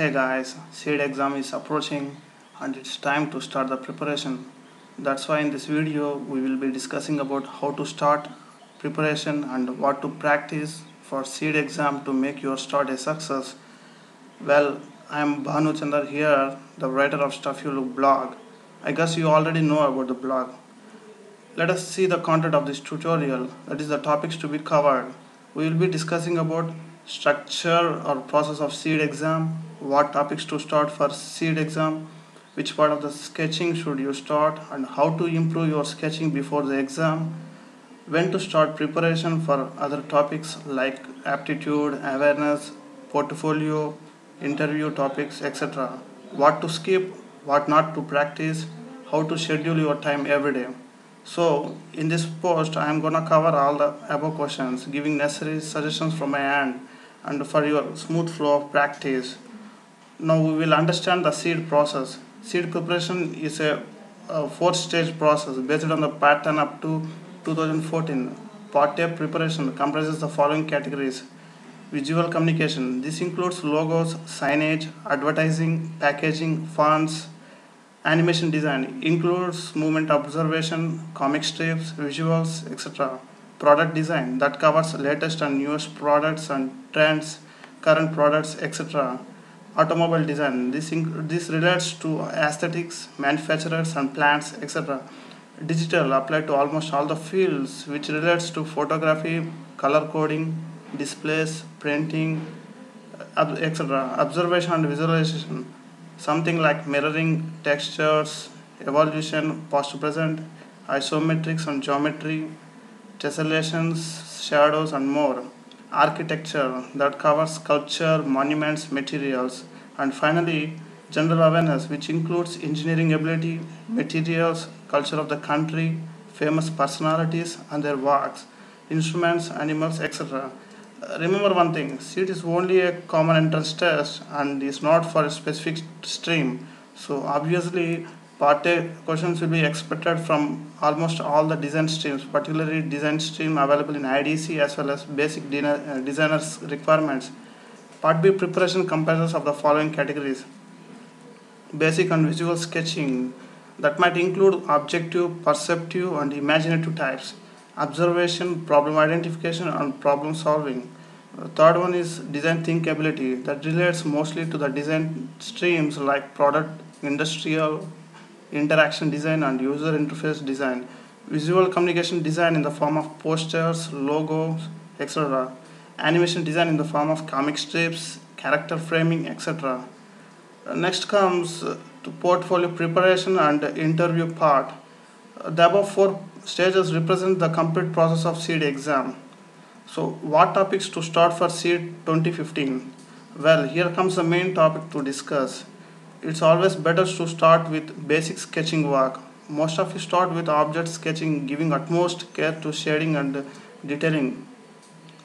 Hey guys, CEED exam is approaching and it's time to start the preparation. That's why in this video we will be discussing about how to start preparation and what to practice for CEED exam to make your start a success. Well, I am Bhanu Chandar here, the writer of Stuff You Look blog. I guess you already know about the blog. Let us see the content of this tutorial, that is the topics to be covered. We will be discussing about structure or process of CEED exam, what topics to start for CEED exam, which part of the sketching should you start and how to improve your sketching before the exam, when to start preparation for other topics like aptitude, awareness, portfolio, interview topics, etc. What to skip, what not to practice, how to schedule your time every day. So, in this post, I am gonna cover all the above questions, giving necessary suggestions from my end and for your smooth flow of practice. Now, we will understand the seed process. Seed preparation is a four-stage process based on the pattern up to 2014. Part A preparation comprises the following categories: visual communication. This includes logos, signage, advertising, packaging, fonts. Animation design includes movement observation, comic strips, visuals, etc. Product design that covers latest and newest products and trends, current products, etc. Automobile design this relates to aesthetics, manufacturers and plants, etc. Digital applied to almost all the fields, which relates to photography, color coding, displays, printing, etc. Observation and visualization, something like mirroring, textures, evolution, past to present, isometrics and geometry, tessellations, shadows and more. Architecture that covers sculpture, monuments, materials. And finally, general awareness, which includes engineering ability, materials, culture of the country, famous personalities and their works, instruments, animals, etc. Remember one thing, CEET is only a common entrance test and is not for a specific stream. So obviously part A questions will be expected from almost all the design streams, particularly design stream available in IDC as well as basic designers requirements. Part B preparation comprises of the following categories: basic and visual sketching that might include objective, perceptive and imaginative types, observation, problem identification and problem solving. Third one is design think ability that relates mostly to the design streams like product, industrial, interaction design and user interface design. Visual communication design in the form of posters, logos, etc. Animation design in the form of comic strips, character framing, etc. Next comes to portfolio preparation and interview part. The above four stages represent the complete process of CEED exam. So, what topics to start for CEED 2015? Well, here comes the main topic to discuss. It's always better to start with basic sketching work. Most of you start with object sketching, giving utmost care to shading and detailing.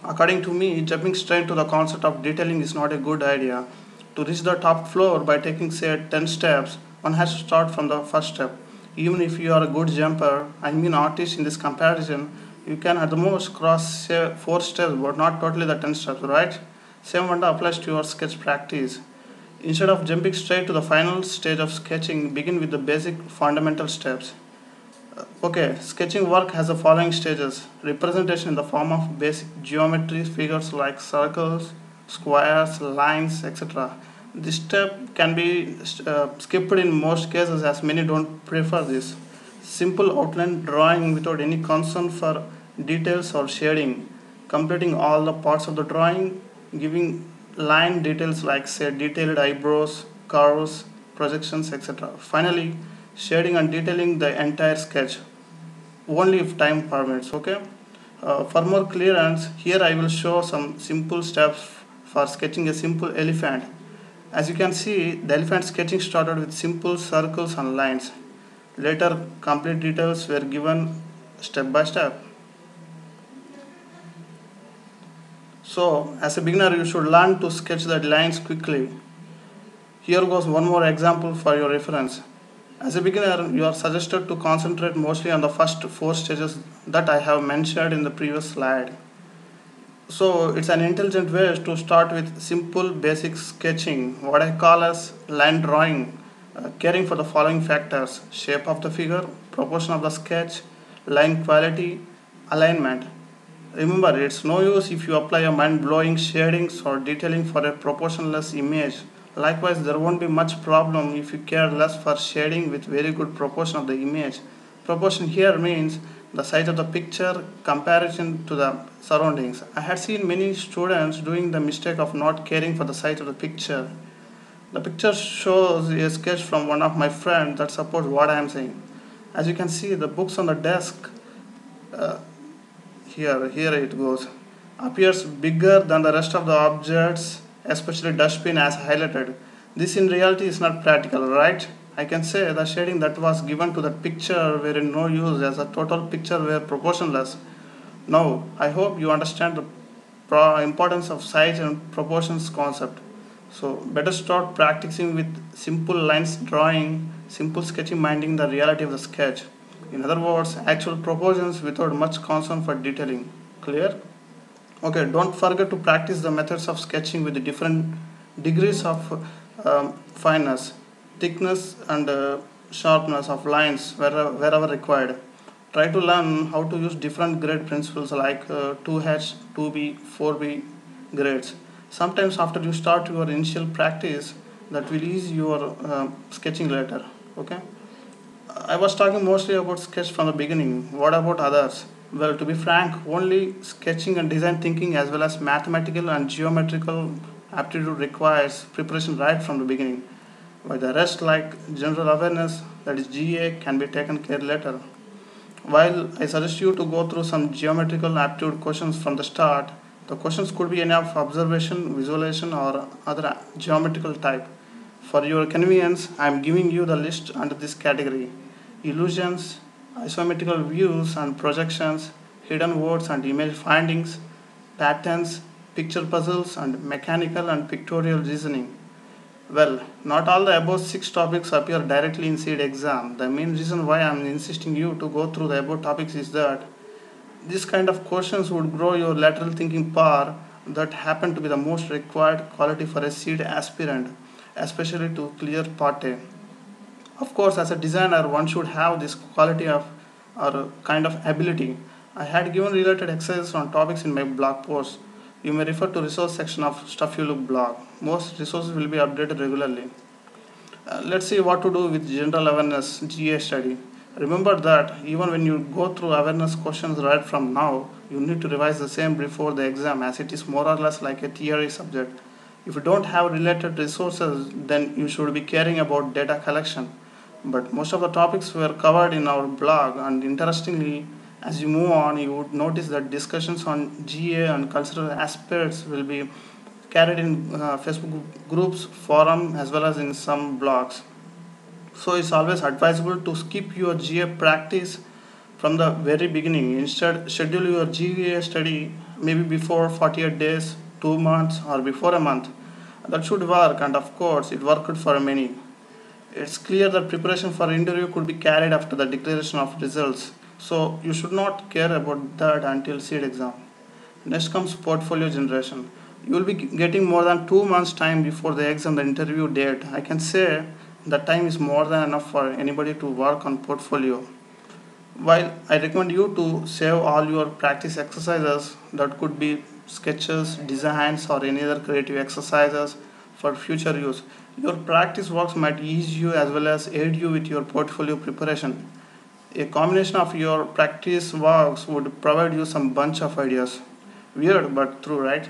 According to me, jumping straight to the concept of detailing is not a good idea. To reach the top floor by taking say 10 steps, one has to start from the first step. Even if you are a good jumper, I mean artist in this comparison, you can at the most cross say 4 steps but not totally the 10 steps, right? Same one applies to your sketch practice. Instead of jumping straight to the final stage of sketching, begin with the basic fundamental steps. Okay, sketching work has the following stages: representation in the form of basic geometry figures like circles, squares, lines, etc. This step can be skipped in most cases as many don't prefer this. Simple outline drawing without any concern for details or shading, completing all the parts of the drawing, giving line details like say detailed eyebrows, curves, projections, etc. Finally, shading and detailing the entire sketch only if time permits. Okay. For more clearance, here I will show some simple steps for sketching a simple elephant. As you can see, the elephant sketching started with simple circles and lines. Later, complete details were given step by step. So, as a beginner, you should learn to sketch the lines quickly. Here goes one more example for your reference. As a beginner, you are suggested to concentrate mostly on the first 4 stages that I have mentioned in the previous slide. So it's an intelligent way to start with simple basic sketching, what I call as line drawing, caring for the following factors: shape of the figure, proportion of the sketch, line quality, alignment. Remember, it's no use if you apply a mind-blowing shadings or detailing for a proportionless image. Likewise, there won't be much problem if you care less for shading with very good proportion of the image. Proportion here means the size of the picture comparison to the surroundings. I had seen many students doing the mistake of not caring for the size of the picture. The picture shows a sketch from one of my friends that supports what I am saying. As you can see, the books on the desk, uh, here it goes, appears bigger than the rest of the objects, especially dustbin as highlighted. This in reality is not practical, right? I can say the shading that was given to that picture were in no use as a total picture were proportionless. Now, I hope you understand the importance of size and proportions concept. So, better start practicing with simple lines drawing, simple sketching, minding the reality of the sketch. In other words, actual proportions without much concern for detailing. Clear? Okay, don't forget to practice the methods of sketching with the different degrees of fineness, thickness, and sharpness of lines wherever required. Try to learn how to use different grade principles like 2H, 2B, 4B grades. Sometimes, after you start your initial practice, that will ease your sketching later. Okay. I was talking mostly about sketch from the beginning. What about others? Well, to be frank, only sketching and design thinking as well as mathematical and geometrical aptitude requires preparation right from the beginning. While the rest, like general awareness, that is GA, can be taken care later. While I suggest you to go through some geometrical aptitude questions from the start, the questions could be any of observation, visualization, or other geometrical type. For your convenience, I am giving you the list under this category: illusions, isometrical views and projections, hidden words and image findings, patterns, picture puzzles, and mechanical and pictorial reasoning. Well, not all the above six topics appear directly in CEED exam. The main reason why I am insisting you to go through the above topics is that this kind of questions would grow your lateral thinking power that happen to be the most required quality for a CEED aspirant, especially to clear part A. Of course, as a designer, one should have this quality of or kind of ability. I had given related exercises on topics in my blog post. You may refer to resource section of Stuff You Look blog. Most resources will be updated regularly. Let's see what to do with general awareness GA study. Remember that even when you go through awareness questions right from now, you need to revise the same before the exam as it is more or less like a theory subject. If you don't have related resources, then you should be caring about data collection. But most of the topics were covered in our blog, and interestingly, as you move on, you would notice that discussions on GA and cultural aspects will be carried in Facebook groups, forum, as well as in some blogs. So it's always advisable to skip your GA practice from the very beginning. Instead, schedule your GA study maybe before 48 days, 2 months, or before a month. That should work, and of course, it worked for many. It's clear that preparation for interview could be carried after the declaration of results. So you should not care about that until CEED exam. Next comes portfolio generation. You will be getting more than 2 months time before the exam, the interview date. I can say that time is more than enough for anybody to work on portfolio. While I recommend you to save all your practice exercises, that could be sketches, designs, or any other creative exercises for future use. Your practice works might ease you as well as aid you with your portfolio preparation. A combination of your practice works would provide you some bunch of ideas. Weird but true, right?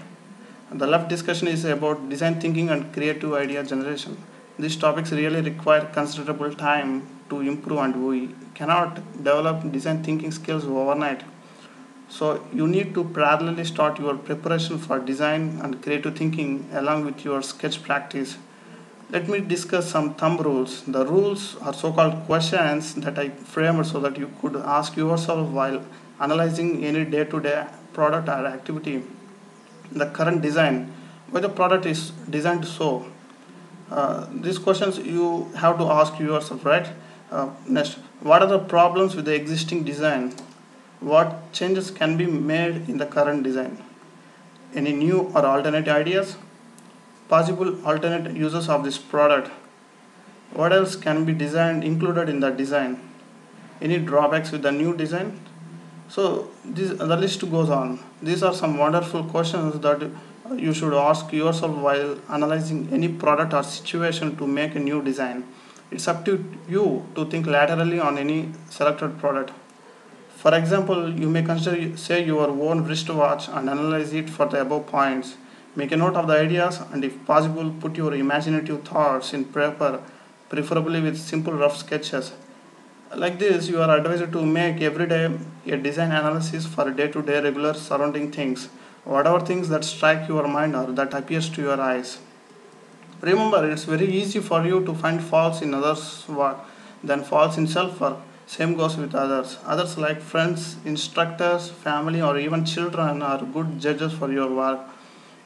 The left discussion is about design thinking and creative idea generation. These topics really require considerable time to improve, and we cannot develop design thinking skills overnight. So you need to parallelly start your preparation for design and creative thinking along with your sketch practice. Let me discuss some thumb rules. The rules are so-called questions that I framed so that you could ask yourself while analyzing any day-to-day product or activity. The current design, why the product is designed so. These questions you have to ask yourself, right? Next, what are the problems with the existing design? What changes can be made in the current design? Any new or alternate ideas? Possible alternate uses of this product. What else can be designed included in the design? Any drawbacks with the new design? So the list goes on. These are some wonderful questions that you should ask yourself while analyzing any product or situation to make a new design. It's up to you to think laterally on any selected product. For example, you may consider say your own wristwatch and analyze it for the above points. Make a note of the ideas and if possible put your imaginative thoughts in paper, preferably with simple rough sketches. Like this, you are advised to make every day a design analysis for day-to-day regular surrounding things, whatever things that strike your mind or that appears to your eyes. Remember, it's very easy for you to find faults in others' work than faults in self-work. Same goes with others. Others like friends, instructors, family, or even children are good judges for your work.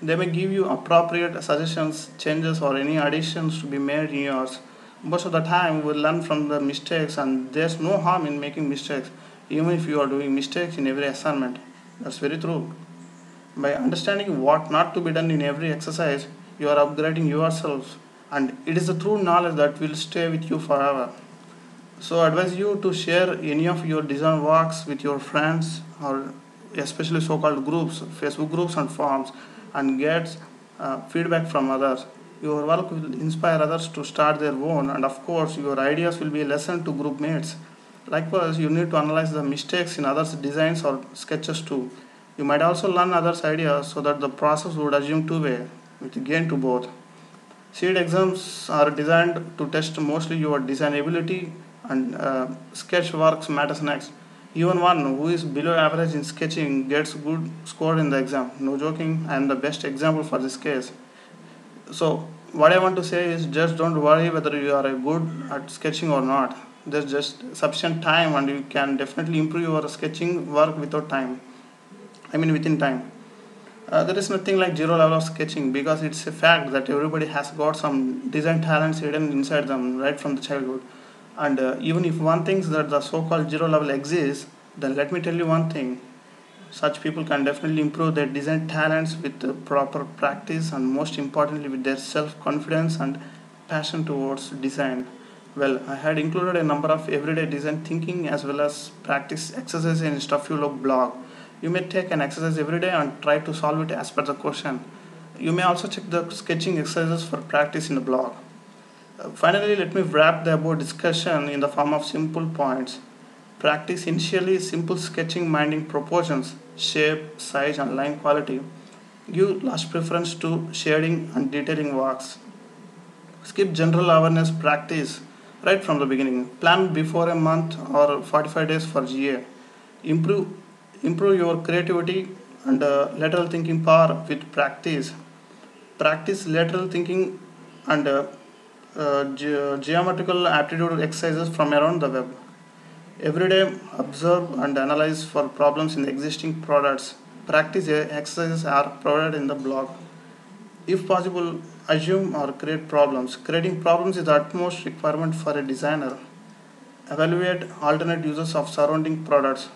They may give you appropriate suggestions, changes, or any additions to be made in yours. Most of the time, we learn from the mistakes, and there's no harm in making mistakes, even if you are doing mistakes in every assignment. That's very true. By understanding what not to be done in every exercise, you are upgrading yourself, and it is the true knowledge that will stay with you forever. So, I advise you to share any of your design works with your friends or especially so-called groups, Facebook groups and forums, and get feedback from others. Your work will inspire others to start their own, and of course, your ideas will be a lesson to group mates. Likewise, you need to analyze the mistakes in others' designs or sketches too. You might also learn others' ideas so that the process would assume two-way, with gain to both. CEED exams are designed to test mostly your design ability and sketch works matters next. Even one who is below average in sketching gets good score in the exam. No joking, I am the best example for this case. So what I want to say is just don't worry whether you are good at sketching or not. There's just sufficient time and you can definitely improve your sketching work without time. I mean within time. There is nothing like zero level of sketching because it's a fact that everybody has got some design talents hidden inside them right from the childhood. And even if one thinks that the so-called zero level exists, then let me tell you one thing. Such people can definitely improve their design talents with proper practice and most importantly with their self-confidence and passion towards design. Well, I had included a number of everyday design thinking as well as practice exercises in Stuff You Love blog. You may take an exercise every day and try to solve it as per the question. You may also check the sketching exercises for practice in the blog. Finally, let me wrap the above discussion in the form of simple points. Practice initially simple sketching minding proportions, shape, size and line quality. Give last preference to shading and detailing works. Skip general awareness practice right from the beginning. Plan before a month or 45 days for GA. Improve, improve your creativity and lateral thinking power with practice. Practice lateral thinking and geometrical aptitude exercises from around the web. Every day, observe and analyze for problems in the existing products. Practice exercises are provided in the blog. If possible, assume or create problems. Creating problems is the utmost requirement for a designer. Evaluate alternate uses of surrounding products.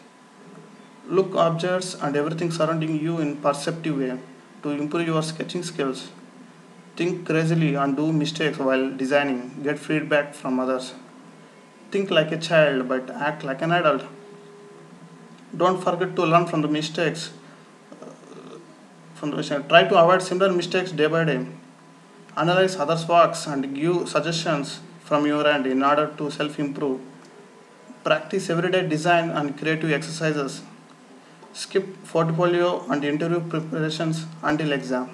Look objects and everything surrounding you in perceptive way to improve your sketching skills. Think crazily and do mistakes while designing. Get feedback from others. Think like a child but act like an adult. Don't forget to learn from the mistakes. Try to avoid similar mistakes day by day. Analyze others' works and give suggestions from your end in order to self-improve. Practice everyday design and creative exercises. Skip portfolio and interview preparations until exam.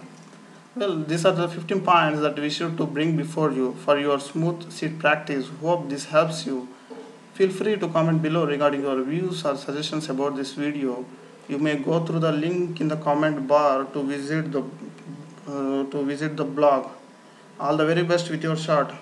Well, these are the 15 points that we should to bring before you for your smooth seat practice. Hope this helps you. Feel free to comment below regarding your views or suggestions about this video. You may go through the link in the comment bar to visit the blog. All the very best with your shot.